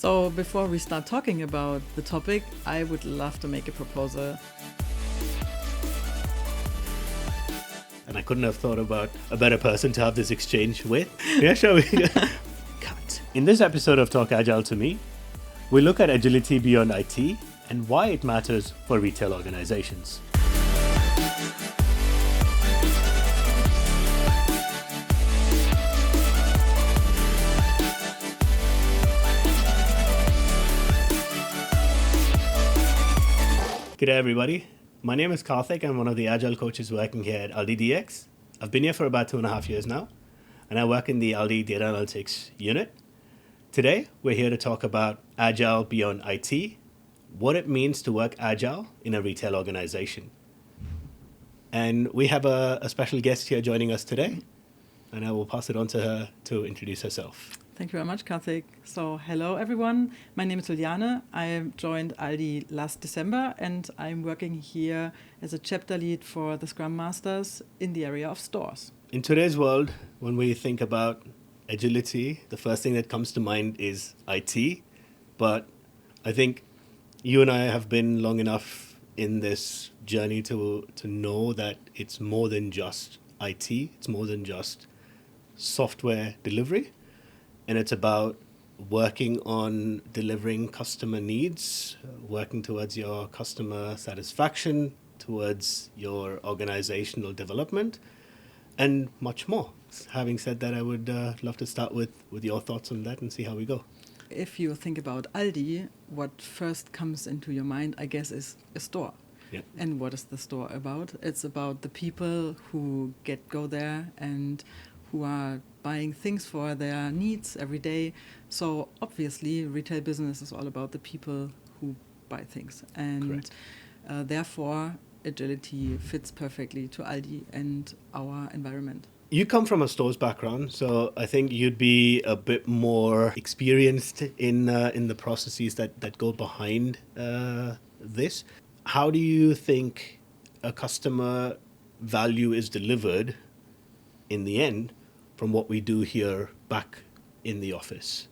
So before we start talking about the topic, I would love to make a proposal. And I couldn't have thought about a better person to have this exchange with. Yeah, shall we? Cut. In this episode of Talk Agile to Me, we look at agility beyond IT and why it matters for retail organizations. Good day, everybody. My name is Karthik. I'm one of the Agile coaches working here at Aldi DX. I've been here for about 2.5 years now, and I work in the Aldi Data Analytics unit. Today, we're here to talk about Agile beyond IT, what it means to work Agile in a retail organization. And we have a special guest here joining us today, and I will pass it on to her to introduce herself. Thank you very much, Karthik. So hello, everyone. My name is Juliane. I joined Aldi last December, and I'm working here as a chapter lead for the Scrum Masters in the area of stores. In today's world, when we think about agility, the first thing that comes to mind is IT. But I think you and I have been long enough in this journey to know that it's more than just IT. It's more than just software delivery. And it's about working on delivering customer needs, working towards your customer satisfaction, towards your organizational development, and much more. Having said that, I would love to start with your thoughts on that and see how we go. If you think about Aldi, what first comes into your mind, I guess, is a store. Yeah. And what is the store about? It's about the people who go there and who are buying things for their needs every day. So obviously, retail business is all about the people who buy things. And therefore, agility fits perfectly to Aldi and our environment. You come from a stores background, so I think you'd be a bit more experienced in the processes that go behind this. How do you think a customer value is delivered in the end from what we do here back in the office?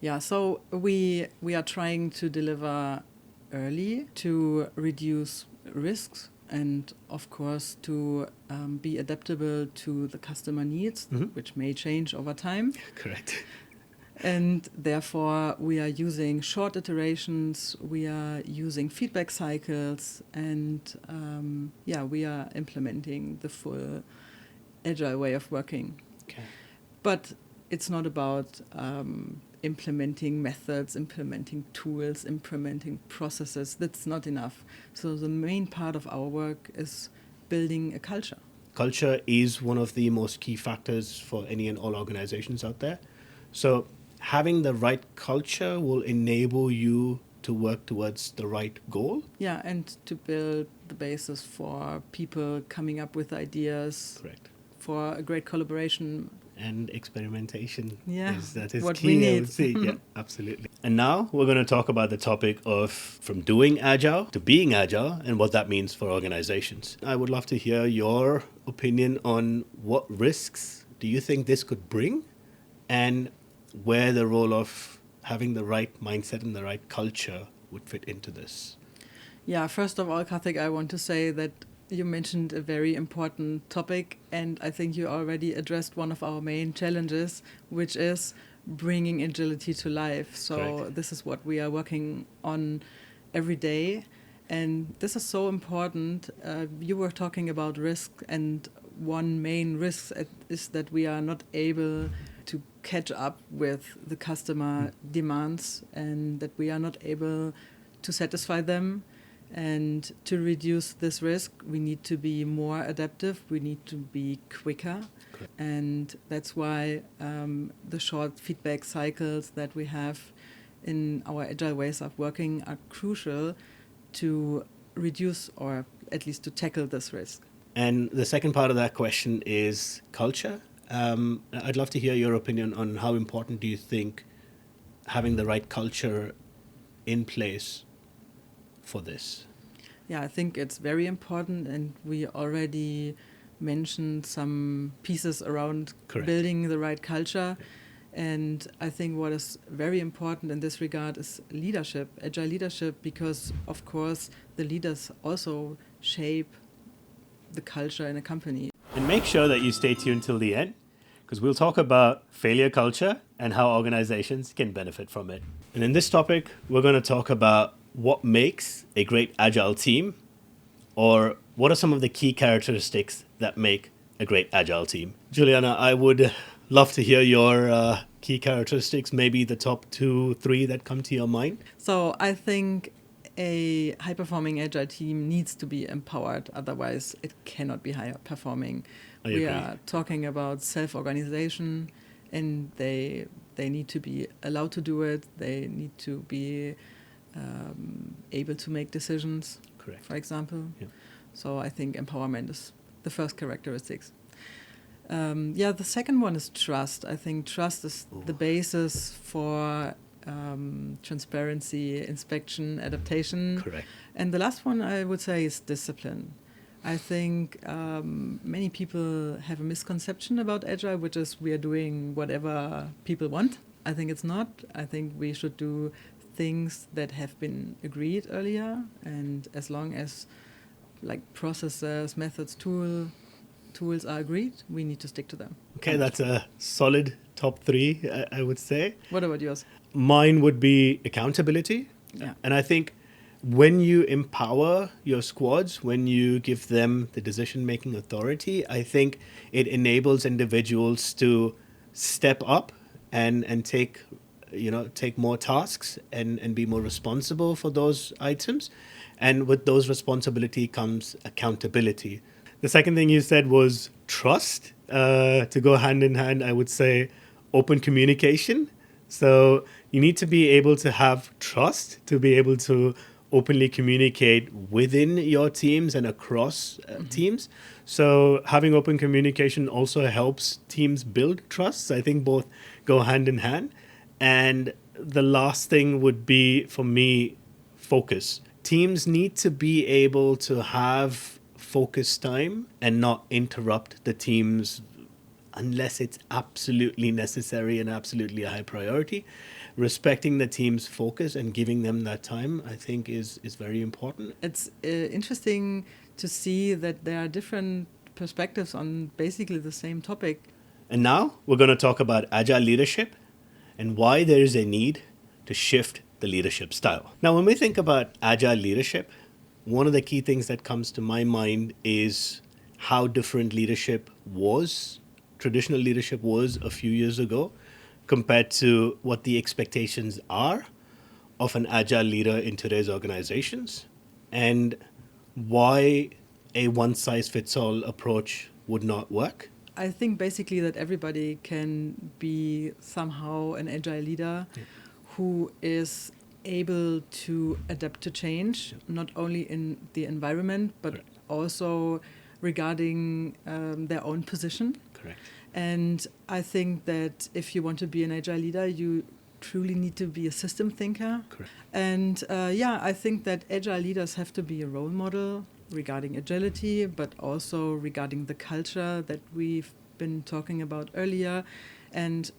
Yeah, so we are trying to deliver early to reduce risks and, of course, to be adaptable to the customer needs, which may change over time. Correct. And therefore, we are using short iterations, we are using feedback cycles, and we are implementing the full agile way of working. Okay. But it's not about implementing methods, implementing tools, implementing processes. That's not enough. So the main part of our work is building a culture. Culture is one of the most key factors for any and all organizations out there. So having the right culture will enable you to work towards the right goal. Yeah, and to build the basis for people coming up with ideas. Correct. For a great collaboration. And experimentation. Yeah, That is what key, we need. I would say. Yeah, absolutely. And now we're going to talk about the topic of from doing Agile to being Agile and what that means for organizations. I would love to hear your opinion on what risks do you think this could bring and where the role of having the right mindset and the right culture would fit into this. Yeah, first of all, Karthik, I want to say that you mentioned a very important topic, and I think you already addressed one of our main challenges, which is bringing agility to life. So Correct. This is what we are working on every day, and this is so important. You were talking about risk, and one main risk is that we are not able to catch up with the customer demands, and that we are not able to satisfy them. And to reduce this risk, we need to be more adaptive. We need to be quicker. Correct. And that's why the short feedback cycles that we have in our agile ways of working are crucial to reduce or at least to tackle this risk. And the second part of that question is culture. I'd love to hear your opinion on how important do you think having the right culture in place for this? Yeah, I think it's very important, and we already mentioned some pieces around Correct. building the right culture. And I think what is very important in this regard is leadership, agile leadership, because of course the leaders also shape the culture in a company. And make sure that you stay tuned till the end, because we'll talk about failure culture and how organizations can benefit from it. And in this topic, we're going to talk about what makes a great agile team, or what are some of the key characteristics that make a great agile team. Juliana, I would love to hear your key characteristics, maybe the top 2, 3 that come to your mind. So I think a high-performing agile team needs to be empowered, otherwise it cannot be high-performing. I We agree. are talking about self-organization, and they need to be allowed to do it. They need to be able to make decisions, Correct. for example. Yeah. So I think empowerment is the first characteristics. The second one is trust. I think trust is the basis for transparency, inspection, adaptation. Correct. And the last one I would say is discipline. I think many people have a misconception about agile, which is we are doing whatever people want. I think it's not. I think we should do things that have been agreed earlier, and as long as like processes, methods, tools are agreed, we need to stick to them. Okay, that's a solid top 3, I would say. What about yours? Mine would be accountability. Yeah. And I think when you empower your squads, when you give them the decision-making authority, I think it enables individuals to step up and take more tasks and be more responsible for those items. And with those responsibility comes accountability. The second thing you said was trust. To go hand in hand, I would say open communication. So you need to be able to have trust to be able to openly communicate within your teams and across teams. So having open communication also helps teams build trust. So I think both go hand in hand. And the last thing would be, for me, focus. Teams need to be able to have focus time and not interrupt the teams unless it's absolutely necessary and absolutely a high priority. Respecting the team's focus and giving them that time, I think, is very important. It's interesting to see that there are different perspectives on basically the same topic. And now we're going to talk about agile leadership and why there is a need to shift the leadership style. Now, when we think about agile leadership, one of the key things that comes to my mind is how different traditional leadership was a few years ago compared to what the expectations are of an agile leader in today's organizations, and why a one-size-fits-all approach would not work. I think basically that everybody can be somehow an agile leader who is able to adapt to change, not only in the environment, but Correct. also regarding their own position. Correct. And I think that if you want to be an agile leader, you truly need to be a system thinker. Correct. And I think that agile leaders have to be a role model regarding agility, but also regarding the culture that we've been talking about earlier, and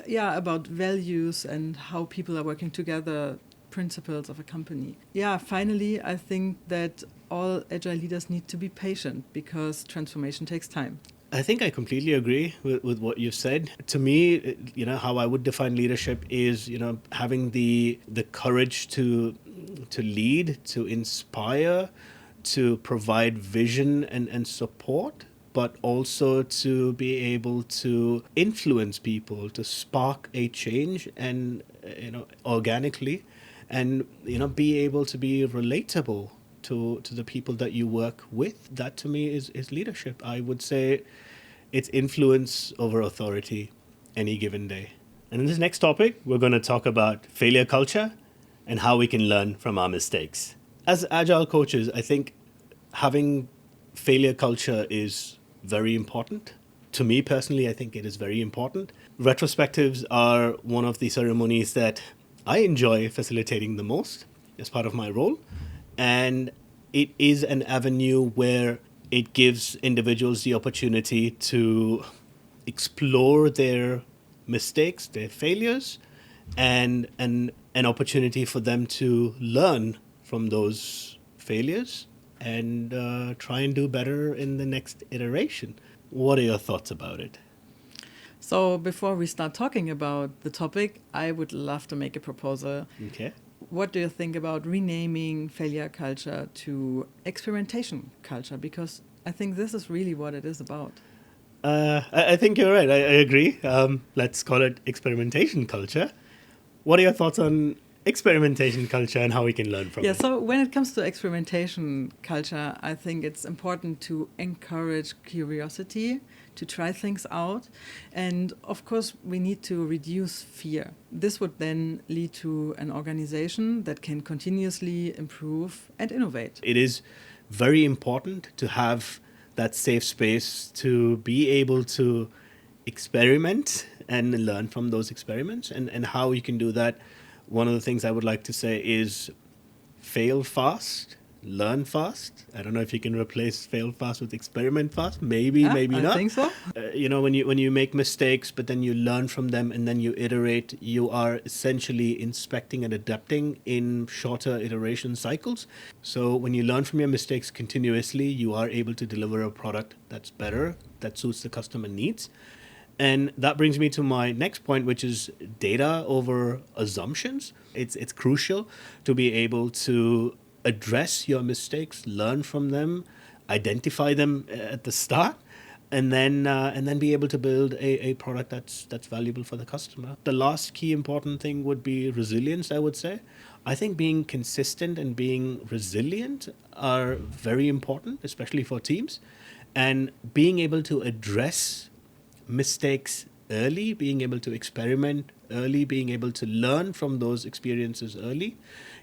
about values and how people are working together, principles of a company. Finally, I think that all agile leaders need to be patient because transformation takes time. I think I completely agree with what you've said. To me, how I would define leadership is, having the courage to lead, to inspire, to provide vision and support, but also to be able to influence people, to spark a change and, organically, and, be able to be relatable to the people that you work with. That to me is leadership. I would say it's influence over authority any given day. And in this next topic, we're going to talk about failure culture and how we can learn from our mistakes. As agile coaches, I think having failure culture is very important. To me personally, I think it is very important. Retrospectives are one of the ceremonies that I enjoy facilitating the most as part of my role. And it is an avenue where it gives individuals the opportunity to explore their mistakes, their failures, and an opportunity for them to learn from those failures and try and do better in the next iteration. What are your thoughts about it? So before we start talking about the topic, I would love to make a proposal. Okay. What do you think about renaming failure culture to experimentation culture? Because I think this is really what it is about. I think you're right. I agree. Let's call it experimentation culture. What are your thoughts on experimentation culture and how we can learn from it? Yeah, so when it comes to experimentation culture, I think it's important to encourage curiosity, to try things out. And of course, we need to reduce fear. This would then lead to an organization that can continuously improve and innovate. It is very important to have that safe space to be able to experiment and learn from those experiments. And how you can do that, one of the things I would like to say is fail fast, learn fast. I don't know if you can replace fail fast with experiment fast. Maybe not. I think so. When you make mistakes, but then you learn from them and then you iterate, you are essentially inspecting and adapting in shorter iteration cycles. So when you learn from your mistakes continuously, you are able to deliver a product that's better, that suits the customer needs. And that brings me to my next point, which is data over assumptions. It's crucial to be able to address your mistakes, learn from them, identify them at the start, and then be able to build a product that's valuable for the customer. The last key important thing would be resilience, I would say. I think being consistent and being resilient are very important, especially for teams, and being able to address mistakes early, being able to experiment early, being able to learn from those experiences early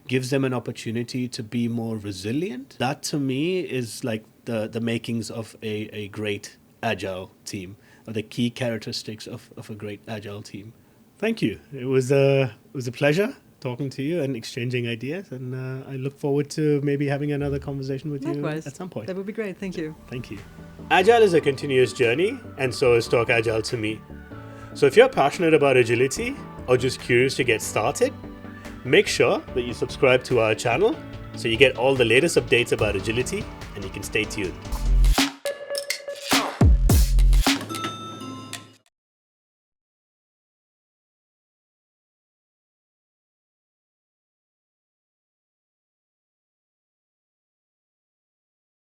gives them an opportunity to be more resilient. That to me is like the makings of a great agile team, or the key characteristics of a great agile team. Thank you. It was a pleasure talking to you and exchanging ideas, and I look forward to maybe having another conversation with Likewise. you at some point. That would be great. Thank you. Thank you. Agile is a continuous journey, and so is Talk Agile to me. So if you're passionate about agility or just curious to get started, make sure that you subscribe to our channel so you get all the latest updates about agility and you can stay tuned.